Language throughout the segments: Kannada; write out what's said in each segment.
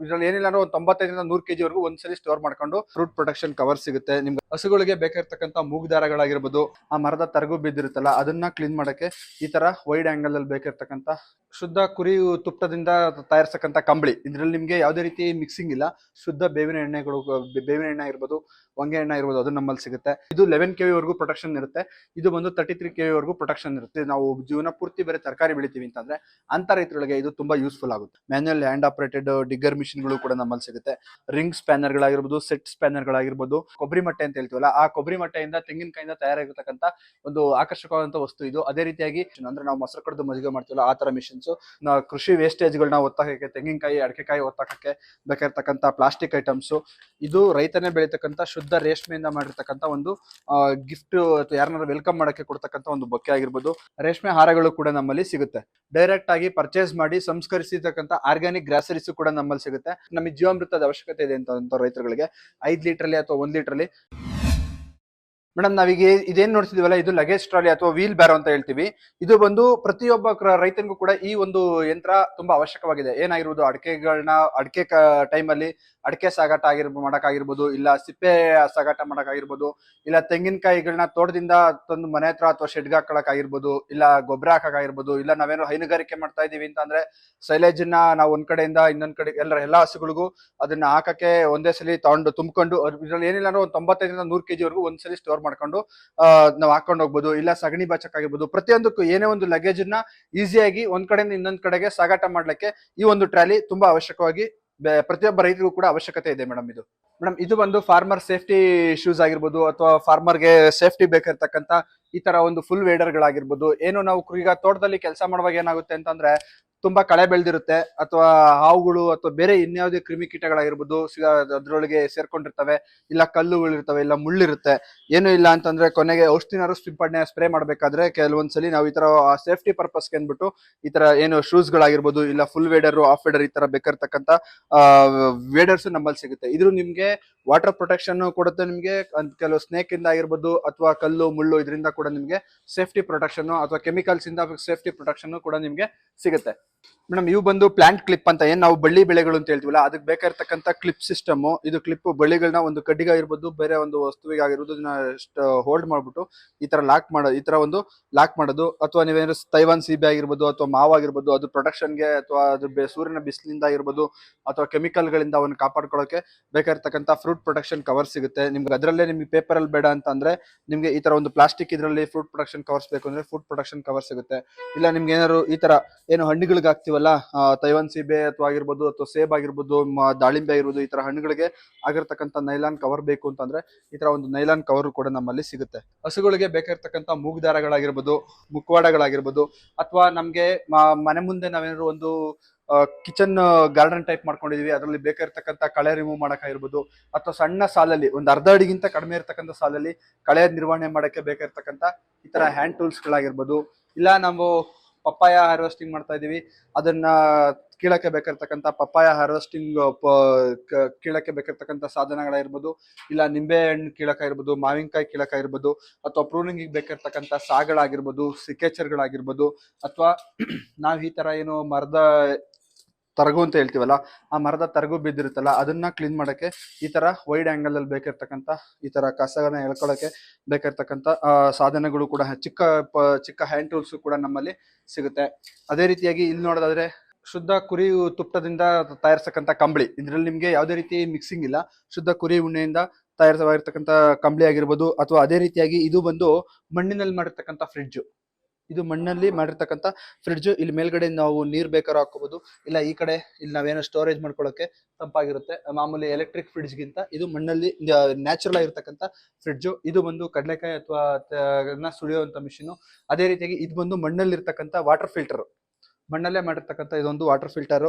ಇದ್ರಲ್ಲಿ ಏನಿಲ್ಲ ಅಂದ್ರೆ ಒಂದು 95 ರಿಂದ 100 kg ವರೆಗೂ ಒಂದ್ಸಲಿ ಸ್ಟೋರ್ ಮಾಡ್ಕೊಂಡು ಫ್ರೂಟ್ ಪ್ರೊಟೆಕ್ಷನ್ ಕವರ್ ಸಿಗುತ್ತೆ ನಿಮ್ಗೆ. ಹಸುಗಳಿಗೆ ಬೇಕಾಗಿರ್ತಕ್ಕಂಥ ಮೂಗ್ ದಾರಗಳಾಗಿರ್ಬೋದು, ಆ ಮರದ ತರಗು ಬಿದ್ದಿರುತ್ತಲ್ಲ ಅದನ್ನ ಕ್ಲೀನ್ ಮಾಡಕ್ಕೆ ಈ ತರ ವೈಡ್ ಆಂಗಲ್ ಅಲ್ಲಿ ಬೇಕಾಗಿರ್ತಕ್ಕಂಥ ಶುದ್ಧ ಕುರಿ ತುಪ್ಪದಿಂದ ತಯಾರಿಸತಕ್ಕಂಥ ಕಂಬಳಿ. ಇದ್ರಲ್ಲಿ ನಿಮ್ಗೆ ಯಾವುದೇ ರೀತಿ ಮಿಕ್ಸಿಂಗ್ ಇಲ್ಲ. ಶುದ್ಧ ಬೇವಿನ ಎಣ್ಣೆಗಳು, ಬೇವಿನ ಎಣ್ಣೆ ಇರ್ಬೋದು, ಹೊಂಗೆ ಎಣ್ಣೆ ಇರ್ಬೋದು, ಅದು ನಮ್ಮಲ್ಲಿ ಸಿಗುತ್ತೆ. ಇದು 11 kg ವರೆಗೂ ಪ್ರೊಟೆಕ್ಷನ್ ಇರುತ್ತೆ. ಇದು ಬಂದು 33 kg ವರೆಗೂ ಪ್ರೊಟೆಕ್ಷನ್ ಇರುತ್ತೆ. ನಾವು ಜೀವನ ಪೂರ್ತಿ ಬೇರೆ ತರಕಾರಿ ಬೆಳಿತೀವಿ ಅಂತಂದ್ರೆ ಅಂತ ರೈತರಿಗೆ ಇದು ತುಂಬಾ ಯೂಸ್ಫುಲ್ ಆಗುತ್ತೆ. ಮ್ಯಾನ್ಯುಯಲ್ ಹ್ಯಾಂಡ್ ಆಪರೇಟೆಡ್ ಡಿಗ್ಗರ್ ಮಿಷಿನ್ಗಳು ಕೂಡ ನಮ್ಮಲ್ಲಿ ಸಿಗುತ್ತೆ. ರಿಂಗ್ ಸ್ಪ್ಯಾನರ್ ಗಳಾಗಿರ್ಬೋದು, ಸೆಟ್ ಸ್ಪ್ಯಾನರ್ ಗಳಾಗಿರ್ಬೋದು, ಕೊಬ್ಬರಿ ಮಟ್ಟೆ ಅಂತ ಹೇಳ್ತೀವಲ್ಲ, ಆ ಕೊಬ್ಬರಿ ಮಟ್ಟೆಯಿಂದ ತೆಂಗಿನಕಾಯಿಂದ ತಯಾರಾಗಿರ್ತಕ್ಕಂಥ ಒಂದು ಆಕರ್ಷಕವಾದಂತ ವಸ್ತು ಇದು. ಅದೇ ರೀತಿಯಾಗಿ ಅಂದ್ರೆ ನಾವು ಮೊಸರು ಕಡ್ದು ಮಜ್ಜಿಗೆ ಮಾಡ್ತೀವಲ್ಲ ಆ ತರ ಮಿಷಿನ್ಸ್, ಕೃಷಿ ವೇಸ್ಟೇಜ್ ಗಳನ್ನ ಒತ್ತಾಕಕ್ಕೆ, ತೆಂಗಿನಕಾಯಿ ಅಡಕೆಕಾಯಿ ಒತ್ತಾಕಕ್ಕೆ ಬೇಕಾಗಿರ್ತಕ್ಕಂಥ ಪ್ಲಾಸ್ಟಿಕ್ ಐಟಮ್ಸ್. ಇದು ರೈತನೇ ಬೆಳೀತಕ್ಕಂಥ ಶುದ್ಧ ರೇಷ್ಮೆಯಿಂದ ಮಾಡಿರ್ತಕ್ಕಂಥ ಒಂದು ಗಿಫ್ಟ್ ಅಥವಾ ಯಾರನ್ನಾರು ವೆಲ್ಕಮ್ ಮಾಡಕ್ಕೆ ಕೊಡ್ತಕ್ಕಂಥ ಒಂದು ಬೊಕ್ಕೆ ಆಗಿರ್ಬೋದು. ರೇಷ್ಮೆ ಹಾರಗಳು ಕೂಡ ನಮ್ಮಲ್ಲಿ ಸಿಗುತ್ತೆ. ಡೈರೆಕ್ಟ್ ಆಗಿ ಪರ್ಚೇಸ್ ಮಾಡಿ ಸಂಸ್ಕರಿಸಿರ್ತಕ್ಕಂಥ ಆರ್ಗ್ಯಾನಿಕ್ ಗ್ರಾಸರೀಸ್ ಕೂಡ ನಮ್ಮಲ್ಲಿ ಸಿಗುತ್ತೆ. ನಮಗೆ ಜೀವಾಮೃತದ ಅವಶ್ಯಕತೆ ಇದೆ ಅಂತ ರೈತರುಗಳಿಗೆ 5 ಲೀಟರ್ಲಿ ಅಥವಾ 1 ಲೀಟರ್ಲಿ. ಮೇಡಮ್, ನಾವೀಗ ಇದೇನ್ ನೋಡ್ತಿದೀವಲ್ಲ, ಇದು ಲಗೇಜ್ ಟ್ರಾಲಿ ಅಥವಾ ವೀಲ್ ಬ್ಯಾರೋ ಅಂತ ಹೇಳ್ತೀವಿ. ಇದು ಬಂದು ಪ್ರತಿಯೊಬ್ಬ ರೈತನಿಗೂ ಕೂಡ ಈ ಒಂದು ಯಂತ್ರ ತುಂಬಾ ಅವಶ್ಯಕವಾಗಿದೆ. ಏನಾಗಿರ್ಬೋದು, ಅಡಿಕೆ ಟೈಮಲ್ಲಿ ಅಡಿಕೆ ಸಾಗಾಟ ಮಾಡಕ್ಕಾಗಿರ್ಬೋದು, ಇಲ್ಲ ಸಿಪ್ಪೆ ಸಾಗಾಟ ಮಾಡಕ್ಕಾಗಿರ್ಬೋದು, ಇಲ್ಲ ತೆಂಗಿನಕಾಯಿಗಳನ್ನ ತೋಟದಿಂದ ತಂದು ಮನೆ ಹತ್ರ ಅಥವಾ ಶೆಡ್ಗೆ ಹಾಕೊಳಕ್ಕಾಗಿರ್ಬೋದು, ಇಲ್ಲ ಗೊಬ್ಬರ ಹಾಕಕ್ಕಾಗಿರ್ಬೋದು, ಇಲ್ಲ ನಾವೇನೋ ಹೈನುಗಾರಿಕೆ ಮಾಡ್ತಾ ಇದೀವಿ ಅಂತ ಅಂದ್ರೆ ಸೈಲೇಜ್ ನ ನಾವು ಒಂದ್ ಕಡೆಯಿಂದ ಇನ್ನೊಂದ್ ಕಡೆ ಎಲ್ಲಾ ಹಸುಗಳಿಗೂ ಅದನ್ನ ಹಾಕಕ್ಕೆ ಒಂದೇ ಸಲ ತುಂಬಿಕೊಂಡು ಇದ್ರಲ್ಲಿ ಏನಿಲ್ಲ ಅಂದ್ರೆ ಒಂದು 95 ರಿಂದ 100 kg ವರೆಗೂ ಒಂದ್ಸಲಿ ಸ್ಟೋರ್ ಮಾಡ್ಕೊಂಡು ನಾವು ಹಾಕೊಂಡು ಹೋಗ್ಬೋದು. ಇಲ್ಲ ಸಗಣಿ ಬಾಚಕ್ಕಾಗಿರ್ಬೋದು, ಪ್ರತಿಯೊಂದಕ್ಕೂ ಏನೇ ಒಂದು ಲಗೇಜ್ ನ ಈಸಿಯಾಗಿ ಒಂದ್ ಕಡೆಯಿಂದ ಇನ್ನೊಂದ್ ಕಡೆಗೆ ಸಾಗಾಟ ಮಾಡ್ಲಿಕ್ಕೆ ಈ ಒಂದು ಟ್ರಾಲಿ ತುಂಬಾ ಅವಶ್ಯಕವಾಗಿ ಪ್ರತಿಯೊಬ್ಬ ರೈತರಿಗೂ ಕೂಡ ಅವಶ್ಯಕತೆ ಇದೆ ಮೇಡಮ್. ಇದು ಬಂದು ಫಾರ್ಮರ್ ಸೇಫ್ಟಿ ಶೂಸ್ ಆಗಿರ್ಬೋದು, ಅಥವಾ ಫಾರ್ಮರ್ಗೆ ಸೇಫ್ಟಿ ಬೇಕಾಗಿರ್ತಕ್ಕಂಥ ಈ ತರ ಒಂದು ಫುಲ್ ವೇಡರ್ ಗಳಾಗಿರ್ಬೋದು. ಏನು ನಾವು ಈಗ ತೋಟದಲ್ಲಿ ಕೆಲಸ ಮಾಡುವಾಗ ಏನಾಗುತ್ತೆ ಅಂತಂದ್ರೆ ತುಂಬಾ ಕಳೆ ಬೆಳೆದಿರುತ್ತೆ, ಅಥವಾ ಹಾವುಗಳು ಅಥವಾ ಬೇರೆ ಇನ್ಯಾವುದೇ ಕ್ರಿಮಿಕೀಟಗಳಾಗಿರ್ಬೋದು ಅದ್ರೊಳಗೆ ಸೇರ್ಕೊಂಡಿರ್ತವೆ, ಇಲ್ಲ ಕಲ್ಲುಗಳಿರ್ತವೆ, ಇಲ್ಲ ಮುಳ್ಳಿರುತ್ತೆ. ಏನು ಇಲ್ಲ ಅಂತಂದ್ರೆ ಕೊನೆಗೆ ಔಷಧಿನಾರು ಸ್ಪ್ರೇ ಮಾಡ್ಬೇಕಾದ್ರೆ ಕೆಲವೊಂದ್ಸಲಿ ನಾವು ಈ ತರ ಸೇಫ್ಟಿ ಪರ್ಪಸ್ಗೆ ಅಂದ್ಬಿಟ್ಟು ಈ ತರ ಏನು ಶೂಸ್ ಗಳಾಗಿರ್ಬೋದು, ಇಲ್ಲ ಫುಲ್ ವೇಡರ್, ಆಫ್ ವೇಡರ್, ಈ ತರ ಬೇಕಾಗಿರ್ತಕ್ಕಂಥ ವೇಡರ್ಸ್ ನಮ್ಮಲ್ಲಿ ಸಿಗುತ್ತೆ. ಇದು ನಿಮ್ಗೆ ವಾಟರ್ ಪ್ರೊಟೆಕ್ಷನ್ ಕೊಡುತ್ತೆ. ನಿಮ್ಗೆ ಕೆಲವು ಸ್ನೇಕ್ ಇಂದ ಆಗಿರ್ಬೋದು, ಅಥವಾ ಕಲ್ಲು ಮುಳ್ಳು ಇದರಿಂದ ಕೂಡ ನಿಮ್ಗೆ ಸೇಫ್ಟಿ ಪ್ರೊಟೆಕ್ಷನ್, ಅಥವಾ ಕೆಮಿಕಲ್ಸ್ ಇಂದ ಸೇಫ್ಟಿ ಪ್ರೊಟೆಕ್ಷನ್ ಕೂಡ ನಿಮ್ಗೆ ಸಿಗುತ್ತೆ. ಮೇಡಮ್, ಇವು ಬಂದು ಪ್ಲಾಂಟ್ ಕ್ಲಿಪ್ ಅಂತ ಏನ್ ನಾವು ಬಳ್ಳಿ ಬೆಳೆಗಳು ಅಂತ ಹೇಳ್ತೀವಲ್ಲ, ಅದಕ್ಕೆ ಬೇಕಾಗಿರ್ತಕ್ಕಂಥ ಕ್ಲಿಪ್ ಸಿಸ್ಟಮ್. ಇದು ಕ್ಲಿಪ್ ಬಳ್ಳಿಗಳನ್ನ ಒಂದು ಕಡ್ಡಿಗೆ ಆಗಿರ್ಬೋದು, ಬೇರೆ ಒಂದು ವಸ್ತುವಿಗೆ ಆಗಿರ್ಬೋದು, ಇದನ್ನ ಹೋಲ್ಡ್ ಮಾಡ್ಬಿಟ್ಟು ಈ ತರ ಲಾಕ್ ಮಾಡೋದು. ಅಥವಾ ನೀವೇನಾದ್ರು ತೈವಾನ್ ಸೀಬೆ ಆಗಿರ್ಬೋದು, ಅಥವಾ ಮಾವಾಗಿರ್ಬೋದು, ಅದು ಪ್ರೊಟೆಕ್ಷನ್ಗೆ ಅಥವಾ ಅದು ಸೂರ್ಯನ ಬಿಸಿಲಿಂದ ಆಗಿರ್ಬೋದು, ಅಥವಾ ಕೆಮಿಕಲ್ ಗಳಿಂದ ಅವನ್ನ ಕಾಪಾಡ್ಕೊಳ್ಳೋಕೆ ಬೇಕಾಗಿರ್ತಕ್ಕಂಥ ಫ್ರೂಟ್ ಪ್ರೊಟೆಕ್ಷನ್ ಕವರ್ ಸಿಗುತ್ತೆ ನಿಮ್ಗೆ. ಅದರಲ್ಲೇ ನಿಮ್ಗೆ ಪೇಪರ್ ಅಲ್ಲಿ ಬೇಡ ಅಂತ ಅಂದ್ರೆ ನಿಮ್ಗೆ ಈ ತರ ಒಂದು ಪ್ಲಾಸ್ಟಿಕ್ ಇದರಲ್ಲಿ ಫ್ರೂಟ್ ಪ್ರೊಟೆಕ್ಷನ್ ಕವರ್ಸ್ ಬೇಕು ಅಂದ್ರೆ ಫ್ರೂಟ್ ಪ್ರೊಟೆಕ್ಷನ್ ಕವರ್ ಸಿಗುತ್ತೆ. ಇಲ್ಲ ನಿಮ್ಗೆ ಏನಾದ್ರು ಈ ತರ ಏನು ಹಣ್ಣುಗಳಿಗೆ ಹಾಕ್ತಿವಲ್ಲ, ತೈವಾನ್ ಸೀಬೆ ಅಥವಾ ಆಗಿರ್ಬೋದು, ಅಥವಾ ಸೇಬ್ ಆಗಿರ್ಬೋದು, ದಾಳಿಂಬೆ ಆಗಿರ್ಬೋದು, ಈ ತರ ಹಣ್ಣುಗಳಿಗೆ ಆಗಿರ್ತಕ್ಕಂಥ ನೈಲಾನ್ ಕವರ್ ಬೇಕು ಅಂತಂದ್ರೆ ಈ ತರ ಒಂದು ನೈಲಾನ್ ಕವರ್ ಕೂಡ ನಮ್ಮಲ್ಲಿ ಸಿಗುತ್ತೆ. ಹಸುಗಳಿಗೆ ಬೇಕಾಗಿರ್ತಕ್ಕಂಥ ಮೂಗ್ ದಾರಗಳಾಗಿರ್ಬೋದು, ಮುಖವಾಡಗಳಾಗಿರ್ಬೋದು, ಅಥವಾ ನಮ್ಗೆ ಮನೆ ಮುಂದೆ ನಾವೇನಾದ್ರು ಒಂದು ಕಿಚನ್ ಗಾರ್ಡನ್ ಟೈಪ್ ಮಾಡ್ಕೊಂಡಿದೀವಿ, ಅದರಲ್ಲಿ ಬೇಕಾಗಿರ್ತಕ್ಕಂಥ ಕಳೆ ರಿಮೂವ್ ಮಾಡಕ್ಕಾಗಿರ್ಬೋದು, ಅಥವಾ ಸಣ್ಣ ಸಾಲಲ್ಲಿ ಒಂದು ಅರ್ಧ ಅಡಿಗಿಂತ ಕಡಿಮೆ ಇರ್ತಕ್ಕಂಥ ಸಾಲಲ್ಲಿ ಕಳೆ ನಿರ್ವಹಣೆ ಮಾಡಕ್ಕೆ ಬೇಕಾಗಿರ್ತಕ್ಕಂಥ ಈ ತರ ಹ್ಯಾಂಡ್ ಟೂಲ್ಸ್ ಗಳಾಗಿರ್ಬೋದು, ಇಲ್ಲ ನಾವು ಪಪ್ಪಾಯ ಹಾರ್ವೆಸ್ಟಿಂಗ್ ಮಾಡ್ತಾ ಇದೀವಿ, ಅದನ್ನ ಕೀಳಕ್ಕೆ ಬೇಕಾಗಿರ್ತಕ್ಕಂಥ ಪಪ್ಪಾಯ ಹಾರ್ವೆಸ್ಟಿಂಗ್ ಕೀಳಕ್ಕೆ ಬೇಕಾಗಿರ್ತಕ್ಕಂಥ ಸಾಧನಗಳಾಗಿರ್ಬೋದು, ಇಲ್ಲ ನಿಂಬೆ ಹಣ್ಣು ಕೀಳಕ್ಕಾಗಿರ್ಬೋದು, ಮಾವಿನಕಾಯಿ ಕೀಳಕ್ಕಾಗಿರ್ಬೋದು, ಅಥವಾ ಪ್ರೂನಿಂಗ್ ಬೇಕಾಗಿರ್ತಕ್ಕಂಥ ಸಾಗಳಾಗಿರ್ಬೋದು, ಸಿಕೇಚರ್ಗಳಾಗಿರ್ಬೋದು, ಅಥವಾ ನಾವ್ ಈ ತರ ಏನು ಮರದ ತರಗು ಅಂತ ಹೇಳ್ತೀವಲ್ಲ, ಆ ಮರದ ತರಗು ಬಿದ್ದಿರುತ್ತಲ್ಲ ಅದನ್ನ ಕ್ಲೀನ್ ಮಾಡಕ್ಕೆ ಈ ತರ ವೈಡ್ ಆಂಗಲ್ ಅಲ್ಲಿ ಬೇಕಾಗಿರ್ತಕ್ಕಂಥ ಈ ತರ ಕಸಗಳನ್ನ ಎಳ್ಕೊಳಕ್ಕೆ ಬೇಕಾಗಿರ್ತಕ್ಕಂಥ ಸಾಧನಗಳು ಕೂಡ ಚಿಕ್ಕ ಹ್ಯಾಂಡ್ ಟೂಲ್ಸ್ ಕೂಡ ನಮ್ಮಲ್ಲಿ ಸಿಗುತ್ತೆ. ಅದೇ ರೀತಿಯಾಗಿ ಇಲ್ಲಿ ನೋಡೋದಾದ್ರೆ ಶುದ್ಧ ಕುರಿ ತುಪ್ಪದಿಂದ ತಯಾರಿಸತಕ್ಕಂಥ ಕಂಬಳಿ. ಇದ್ರಲ್ಲಿ ನಿಮ್ಗೆ ಯಾವುದೇ ರೀತಿ ಮಿಕ್ಸಿಂಗ್ ಇಲ್ಲ. ಶುದ್ಧ ಕುರಿ ಉಣ್ಣೆಯಿಂದ ತಯಾರಿಸವಾಗಿರ್ತಕ್ಕಂಥ ಕಂಬಳಿ ಆಗಿರ್ಬೋದು, ಅಥವಾ ಅದೇ ರೀತಿಯಾಗಿ ಇದು ಬಂದು ಮಣ್ಣಿನಲ್ಲಿ ಮಾಡಿರ್ತಕ್ಕಂಥ ಫ್ರಿಡ್ಜ್. ಇದು ಮಣ್ಣಲ್ಲಿ ಮಾಡಿರ್ತಕ್ಕಂಥ ಫ್ರಿಡ್ಜ್. ಇಲ್ಲಿ ಮೇಲ್ಗಡೆ ನಾವು ನೀರ್ ಬೇಕಾದ್ರೂ ಹಾಕೋಬಹುದು, ಇಲ್ಲ ಈ ಕಡೆ ಇಲ್ಲಿ ನಾವೇನೋ ಸ್ಟೋರೇಜ್ ಮಾಡ್ಕೊಳ್ಳೋಕೆ ತಂಪಾಗಿರುತ್ತೆ. ಮಾಮೂಲಿ ಎಲೆಕ್ಟ್ರಿಕ್ ಫ್ರಿಡ್ಜ್ ಗಿಂತ ಇದು ಮಣ್ಣಲ್ಲಿ ನ್ಯಾಚುರಲ್ ಆಗಿರ್ತಕ್ಕಂಥ ಫ್ರಿಡ್ಜ್. ಇದು ಬಂದು ಕಡಲೆಕಾಯಿ ಅಥವಾ ಸುಳಿಯುವಂತ ಮಿಷಿನ್. ಅದೇ ರೀತಿಯಾಗಿ ಇದು ಬಂದು ಮಣ್ಣಲ್ಲಿ ಇರ್ತಕ್ಕಂಥ ವಾಟರ್ ಫಿಲ್ಟರ್. ಮಣ್ಣಲ್ಲೇ ಮಾಡಿರ್ತಕ್ಕಂಥ ಇದೊಂದು ವಾಟರ್ ಫಿಲ್ಟರ್.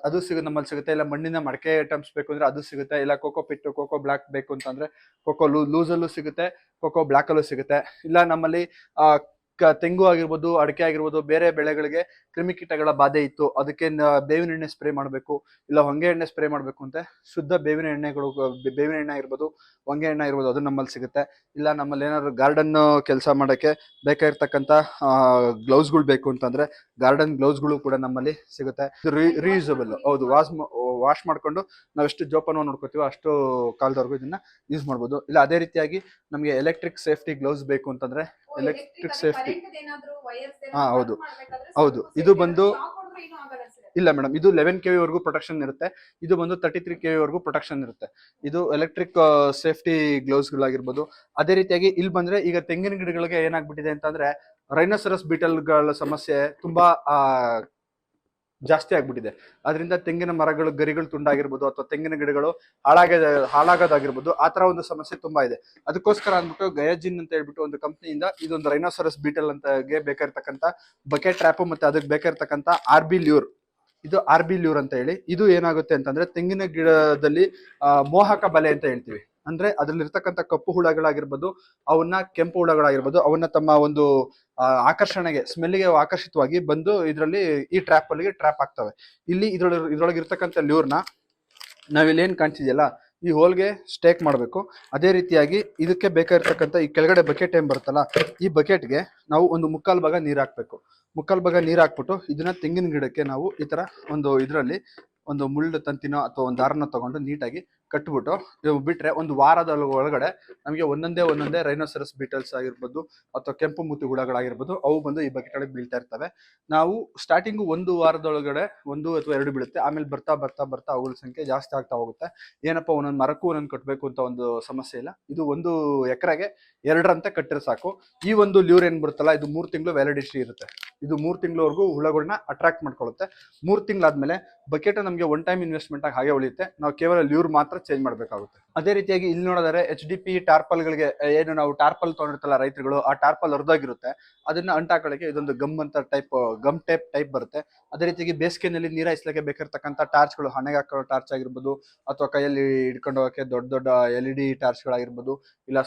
ಅದು ನಮ್ಮಲ್ಲಿ ಸಿಗುತ್ತೆ. ಇಲ್ಲ ಮಣ್ಣಿನ ಮಡಕೆ ಐಟಮ್ಸ್ ಬೇಕು ಅಂದ್ರೆ ಅದು ಸಿಗುತ್ತೆ. ಇಲ್ಲ ಕೋಕೋ ಪಿಟ್, ಕೋಕೋ ಬ್ಲಾಕ್ ಬೇಕು ಅಂತಂದ್ರೆ ಕೋಕೋ ಲೂಸಲ್ಲೂ ಸಿಗುತ್ತೆ, ಕೋಕೋ ಬ್ಲಾಕ್ ಅಲ್ಲೂ ಸಿಗುತ್ತೆ. ಇಲ್ಲ ನಮ್ಮಲ್ಲಿ ತೆಂಗು ಆಗಿರ್ಬೋದು, ಅಡಿಕೆ ಆಗಿರ್ಬೋದು, ಬೇರೆ ಬೆಳೆಗಳಿಗೆ ಕ್ರಿಮಿಕೀಟಗಳ ಬಾಧೆ ಇತ್ತು, ಅದಕ್ಕೆ ಬೇವಿನ ಎಣ್ಣೆ ಸ್ಪ್ರೇ ಮಾಡಬೇಕು, ಇಲ್ಲ ಹೊಂಗೆ ಎಣ್ಣೆ ಸ್ಪ್ರೇ ಮಾಡಬೇಕು ಅಂತ ಶುದ್ಧ ಬೇವಿನ ಎಣ್ಣೆಗಳು, ಬೇವಿನ ಎಣ್ಣೆ ಆಗಿರ್ಬೋದು, ಹೊಂಗೆ ಎಣ್ಣೆ ಇರ್ಬೋದು, ಅದು ನಮ್ಮಲ್ಲಿ ಸಿಗುತ್ತೆ. ಇಲ್ಲ ನಮ್ಮಲ್ಲಿ ಏನಾದ್ರು ಗಾರ್ಡನ್ ಕೆಲಸ ಮಾಡೋಕ್ಕೆ ಬೇಕಾಗಿರ್ತಕ್ಕಂಥ ಗ್ಲೌಸ್ಗಳು ಬೇಕು ಅಂತಂದ್ರೆ ಗಾರ್ಡನ್ ಗ್ಲೌಸ್ಗಳು ಕೂಡ ನಮ್ಮಲ್ಲಿ ಸಿಗುತ್ತೆ. ಇದು ರೀಯೂಸಬಲ್, ಹೌದು, ವಾಶ್ ಮಾಡ್ಕೊಂಡು ನಾವು ಎಷ್ಟು ಜೋಪಾನವಾಗಿ ನೋಡ್ಕೋತೀವೋ ಅಷ್ಟು ಕಾಲದವರೆಗೂ ಇದನ್ನ ಯೂಸ್ ಮಾಡ್ಬೋದು. ಇಲ್ಲ ಅದೇ ರೀತಿಯಾಗಿ ನಮಗೆ ಎಲೆಕ್ಟ್ರಿಕ್ ಸೇಫ್ಟಿ ಗ್ಲೌಸ್ ಬೇಕು ಅಂತಂದ್ರೆ ಎಲೆಕ್ಟ್ರಿಕ್ ಸೇಫ್ಟಿ, ಹೌದು ಹೌದು, ಇದು ಬಂದು ಇಲ್ಲ ಮೇಡಮ್, ಇದು 11 kV ವರೆಗೂ ಪ್ರೊಟೆಕ್ಷನ್ ಇರುತ್ತೆ. ಇದು ಬಂದು 33 kV ವರೆಗೂ ಪ್ರೊಟೆಕ್ಷನ್ ಇರುತ್ತೆ. ಇದು ಎಲೆಕ್ಟ್ರಿಕ್ ಸೇಫ್ಟಿ ಗ್ಲೌಸ್ ಗಳಾಗಿರ್ಬೋದು. ಅದೇ ರೀತಿಯಾಗಿ ಇಲ್ಲಿ ಬಂದ್ರೆ ಈಗ ತೆಂಗಿನ ಗಿಡಗಳಿಗೆ ಏನಾಗ್ಬಿಟ್ಟಿದೆ ಅಂತಂದ್ರೆ ರೈನೋಸರಸ್ ಬೀಟಲ್ಗಳ ಸಮಸ್ಯೆ ತುಂಬಾ ಜಾಸ್ತಿ ಆಗ್ಬಿಟ್ಟಿದೆ. ಅದರಿಂದ ತೆಂಗಿನ ಮರಗಳು ಗರಿಗಳು ತುಂಡಾಗಿರ್ಬೋದು ಅಥವಾ ತೆಂಗಿನ ಗಿಡಗಳು ಹಾಳಾಗೋದಾಗಿರ್ಬೋದು, ಆ ತರ ಒಂದು ಸಮಸ್ಯೆ ತುಂಬಾ ಇದೆ. ಅದಕ್ಕೋಸ್ಕರ ಅಂದ್ಬಿಟ್ಟು ಗಯಾಜಿನ್ ಅಂತ ಹೇಳ್ಬಿಟ್ಟು ಒಂದು ಕಂಪ್ನಿಯಿಂದ ಇದೊಂದು ರೈನೋಸರಸ್ ಬೀಟಲ್ ಅಂತ ಬೇಕಾಗಿರ್ತಕ್ಕಂಥ ಬಕೆಟ್ ಟ್ರ್ಯಾಪ್ ಮತ್ತೆ ಅದಕ್ಕೆ ಬೇಕಾಗಿರ್ತಕ್ಕಂಥ RB ಲ್ಯೂರ್, ಇದು RB ಲ್ಯೂರ್ ಅಂತ ಹೇಳಿ, ಇದು ಏನಾಗುತ್ತೆ ಅಂತಂದ್ರೆ ತೆಂಗಿನ ಗಿಡದಲ್ಲಿ ಮೋಹಕ ಬಲೆ ಅಂತ ಹೇಳ್ತೀವಿ. ಅಂದ್ರೆ ಅದ್ರಲ್ಲಿ ಇರ್ತಕ್ಕಂಥ ಕಪ್ಪು ಹುಳಗಳಾಗಿರ್ಬೋದು, ಅವನ್ನ ಕೆಂಪು ಹುಳಗಳಾಗಿರ್ಬೋದು, ಅವನ್ನ ತಮ್ಮ ಒಂದು ಆಕರ್ಷಣೆಗೆ, ಸ್ಮೆಲ್ಗೆ ಆಕರ್ಷಿತವಾಗಿ ಬಂದು ಇದರಲ್ಲಿ ಈ ಟ್ರ್ಯಾಪ್ ಆಗ್ತವೆ. ಇಲ್ಲಿ ಇದ್ರೊಳಗೆ ಇರ್ತಕ್ಕಂಥ ಲ್ಯೂರ್ನ ನಾವಿಲ್ಲಿ ಏನ್ ಕಾಣ್ತಿದ್ಯಲ್ಲ ಈ ಹೋಲ್ಗೆ ಸ್ಟೇಕ್ ಮಾಡಬೇಕು. ಅದೇ ರೀತಿಯಾಗಿ ಇದಕ್ಕೆ ಬೇಕಾಗಿರ್ತಕ್ಕಂಥ ಈ ಕೆಳಗಡೆ ಬಕೆಟ್ ಏನ್ ಬರುತ್ತಲ್ಲ, ಈ ಬಕೆಟ್ಗೆ ನಾವು ಒಂದು 3/4 ಭಾಗ ನೀರು ಹಾಕ್ಬೇಕು. 3/4 ಭಾಗ ನೀರು ಹಾಕ್ಬಿಟ್ಟು ಇದನ್ನ ತೆಂಗಿನ ಗಿಡಕ್ಕೆ ನಾವು ಈ ತರ ಒಂದು ಇದರಲ್ಲಿ ಒಂದು ಮುಳ್ಳು ತಂತಿನೋ ಅಥವಾ ಒಂದು ದಾರನ ತಗೊಂಡು ನೀಟಾಗಿ ಕಟ್ಬಿಟ್ಟು ಬಿಟ್ರೆ ಒಂದು ವಾರದ ಒಳಗಡೆ ನಮಗೆ ಒಂದೊಂದೇ ರೈನೋಸರಸ್ ಬೀಟಲ್ಸ್ ಆಗಿರ್ಬೋದು ಅಥವಾ ಕೆಂಪು ಮೂತಿ ಹುಳಗಳಾಗಿರ್ಬೋದು ಅವು ಬಂದು ಈ ಬಕೆಟ್ ಒಳಗೆ ಬೀಳ್ತಾ ಇರ್ತವೆ. ನಾವು ಸ್ಟಾರ್ಟಿಂಗು 1 ವಾರದೊಳಗಡೆ 1 ಅಥವಾ 2 ಬೀಳುತ್ತೆ. ಆಮೇಲೆ ಬರ್ತಾ ಅವುಗಳ ಸಂಖ್ಯೆ ಜಾಸ್ತಿ ಆಗ್ತಾ ಹೋಗುತ್ತೆ. ಏನಪ್ಪ, ಒಂದೊಂದು ಮರಕ್ಕೂ ಒಂದೊಂದು ಕಟ್ಟಬೇಕು ಅಂತ ಒಂದು ಸಮಸ್ಯೆ ಇಲ್ಲ. ಇದು 1 ಎಕರೆಗೆ 2ರಂತೆ ಕಟ್ಟಿದ್ರೆ ಸಾಕು. ಈ ಒಂದು ಲ್ಯೂರ್ ಏನ್ ಬರುತ್ತಲ್ಲ, ಇದು 3 ತಿಂಗಳು ವ್ಯಾಲಿಡಿಟಿ ಇರುತ್ತೆ. ಇದು 3 ತಿಂಗಳವರೆಗೂ ಹುಳಗಳನ್ನ ಅಟ್ರಾಕ್ಟ್ ಮಾಡ್ಕೊಳ್ಳುತ್ತೆ. 3 ತಿಂಗಳಾದ್ಮೇಲೆ ಬಕೆಟ್ ನಮಗೆ ಒನ್ ಟೈಮ್ ಇನ್ವೆಸ್ಟ್ಮೆಂಟ್ ಆಗಿ ಹಾಗೆ ಉಳಿಯುತ್ತೆ. ನಾವು ಕೇವಲ ಲ್ಯೂರ್ ಮಾತ್ರ ಚೇಂಜ್ ಮಾಡಬೇಕಾಗುತ್ತೆ. ಅದೇ ರೀತಿಯಾಗಿ ಇಲ್ಲಿ ನೋಡಿದರೆ HDP ಟಾರ್ಪಲ್ಗಳಿಗೆ ಏನು ನಾವು ಟಾರ್ಪಲ್ ತಗೊಂಡಿರ್ತಲ್ಲ ರೈತರುಗಳು, ಆ ಟಾರ್ಪಲ್ ಹರಿದೋಗಿರುತ್ತೆ, ಅದನ್ನ ಅಂಟಾಕೊಳ್ಳಕ್ಕೆ ಇದೊಂದು ಗಮ್ ಟೇಪ್ ಬರುತ್ತೆ. ಅದೇ ರೀತಿಯಾಗಿ ಬೇಸಿಗೆನಲ್ಲಿ ನೀರ ಹಾಯಿಸ್ಲಿಕ್ಕೆ ಬೇಕಾಗಿರ್ತಕ್ಕಂಥ ಟಾರ್ಚ್ಗಳು, ಹಣೆಗೆ ಹಾಕೋ ಟಾರ್ಚ್ ಆಗಿರ್ಬೋದು ಅಥವಾ ಕೈಯಲ್ಲಿ ಹಿಡ್ಕೊಂಡು ಹೋಗಕ್ಕೆ ದೊಡ್ಡ LED ಟಾರ್ಚ್ಗಳಾಗಿರ್ಬೋದು, ಇಲ್ಲ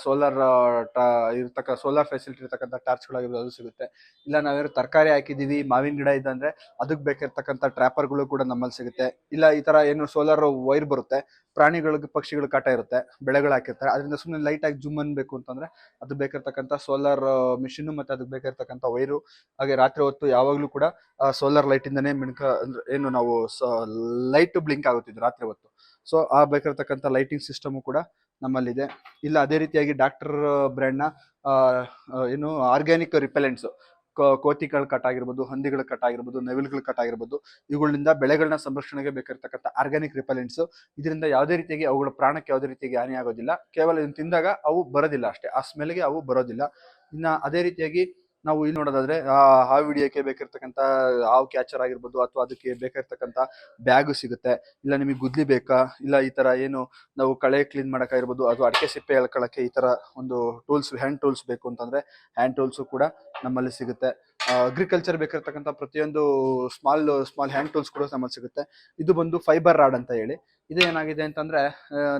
ಸೋಲಾರ್ ಫೆಸಿಲಿಟಿ ಇರ್ತಕ್ಕಂಥ ಟಾರ್ಚ್ಗಳಾಗಿರ್ಬೋದು, ಅದು ಸಿಗುತ್ತೆ. ಇಲ್ಲ ನಾವೇನಾದ್ರು ತರಕಾರಿ ಹಾಕಿದೀವಿ, ಮಾವಿನ ಗಿಡ ಇದೆ ಅಂದ್ರೆ ಅದಕ್ಕೆ ಬೇಕಾಗಿರ್ತಕ್ಕಂಥ ಟ್ರ್ಯಾಪರ್ಗಳು ಕೂಡ ನಮ್ಮಲ್ಲಿ ಸಿಗುತ್ತೆ. ಇಲ್ಲ ಈ ತರ ಏನು ಸೋಲಾರ್ ವೈರ್ ಬರುತ್ತೆ, ಪ್ರಾಣಿಗಳಿಗೆ ಪಕ್ಷಿಗಳು ಕಾಟ ಇರುತ್ತೆ, ಬೆಳೆಗಳು ಹಾಕಿರ್ತಾರೆ, ಅದರಿಂದ ಸುಮ್ಮನೆ ಲೈಟ್ ಆಗಿ ಜೂಮ್ ಅನ್ಬೇಕು ಅಂತಂದ್ರೆ ಅದು ಬೇಕಾಗಿರ್ತಕ್ಕಂಥ ಸೋಲಾರ್ ಮಿಷಿನ್ ಮತ್ತೆ ಅದಕ್ಕೆ ಬೇಕಾಗಿರ್ತಕ್ಕಂಥ ವೈರು. ಹಾಗೆ ರಾತ್ರಿ ಹೊತ್ತು ಯಾವಾಗ್ಲೂ ಕೂಡ ಸೋಲಾರ್ ಲೈಟ್ ಇಂದಾನೆ ಅಂದ್ರೆ ಏನು ನಾವು ಲೈಟ್ ಬ್ಲಿಂಕ್ ಆಗುತ್ತಿದ್ದು ರಾತ್ರಿ ಹೊತ್ತು. ಸೊ ಆ ಬೇಕಾಗಿರ್ತಕ್ಕಂಥ ಲೈಟಿಂಗ್ ಸಿಸ್ಟಮ್ ಕೂಡ ನಮ್ಮಲ್ಲಿದೆ. ಇಲ್ಲ ಅದೇ ರೀತಿಯಾಗಿ ಡಾಕ್ಟರ್ ಬ್ರ್ಯಾಂಡ್ ನ ಏನು ಆರ್ಗ್ಯಾನಿಕ್ ರಿಪೆಲೆಂಟ್ಸ್, ಕೋತಿಗಳ ಕಟ್ ಆಗಿರ್ಬೋದು, ಹಂದಿಗಳ ಕಟ್ ಆಗಿರ್ಬೋದು, ನವಿಲುಗಳ ಕಟ್ ಆಗಿರ್ಬೋದು, ಇವುಗಳಿಂದ ಬೆಳೆಗಳನ್ನ ಸಂರಕ್ಷಣೆಗೆ ಬೇಕಾಗಿರ್ತಕ್ಕಂಥ ಆರ್ಗ್ಯಾನಿಕ್ ರಿಪೆಲೆಂಟ್ಸ್. ಇದರಿಂದ ಯಾವುದೇ ರೀತಿಯಾಗಿ ಅವುಗಳ ಪ್ರಾಣಕ್ಕೆ ಯಾವುದೇ ರೀತಿಯಾಗಿ ಹಾನಿ ಆಗೋದಿಲ್ಲ. ಕೇವಲ ಇದನ್ನು ತಿಂದಾಗ ಅವು ಬರೋದಿಲ್ಲ ಅಷ್ಟೇ, ಆ ಸ್ಮೆಲ್ಗೆ ಅವು ಬರೋದಿಲ್ಲ. ಇನ್ನ ಅದೇ ರೀತಿಯಾಗಿ ನಾವು ಇಲ್ಲಿ ನೋಡೋದಾದ್ರೆ ಹಾವು ಹಿಡಿಯೋಕೆ ಬೇಕಿರ್ತಕ್ಕಂಥ ಹಾವು ಕ್ಯಾಚರ್ ಆಗಿರ್ಬೋದು ಅಥವಾ ಅದಕ್ಕೆ ಬೇಕಾಗಿರ್ತಕ್ಕಂಥ ಬ್ಯಾಗು ಸಿಗುತ್ತೆ. ಇಲ್ಲ ನಿಮಗೆ ಗುದ್ಲಿ ಬೇಕಾ, ಇಲ್ಲ ಈ ತರ ಏನು ನಾವು ಕಳೆ ಕ್ಲೀನ್ ಮಾಡೋಕ್ಕಾಗಿರ್ಬೋದು ಅಥವಾ ಅಡಿಕೆ ಸಿಪ್ಪೆ ಎಳ್ಕೊಳ್ಳೋಕ್ಕೆ ಈ ತರ ಒಂದು ಟೂಲ್ಸ್, ಹ್ಯಾಂಡ್ ಟೂಲ್ಸ್ ಬೇಕು ಅಂತಂದ್ರೆ ಹ್ಯಾಂಡ್ ಟೂಲ್ಸ್ ಕೂಡ ನಮ್ಮಲ್ಲಿ ಸಿಗುತ್ತೆ. ಅಗ್ರಿಕಲ್ಚರ್ ಬೇಕಾಗಿರ್ತಕ್ಕಂಥ ಪ್ರತಿಯೊಂದು ಸ್ಮಾಲ್ ಹ್ಯಾಂಡ್ ಟೂಲ್ಸ್ ಕೂಡ ನಮ್ಮಲ್ಲಿ ಸಿಗುತ್ತೆ. ಇದು ಬಂದು ಫೈಬರ್ ರಾಡ್ ಅಂತ ಹೇಳಿ, ಇದು ಏನಾಗಿದೆ ಅಂತಂದ್ರೆ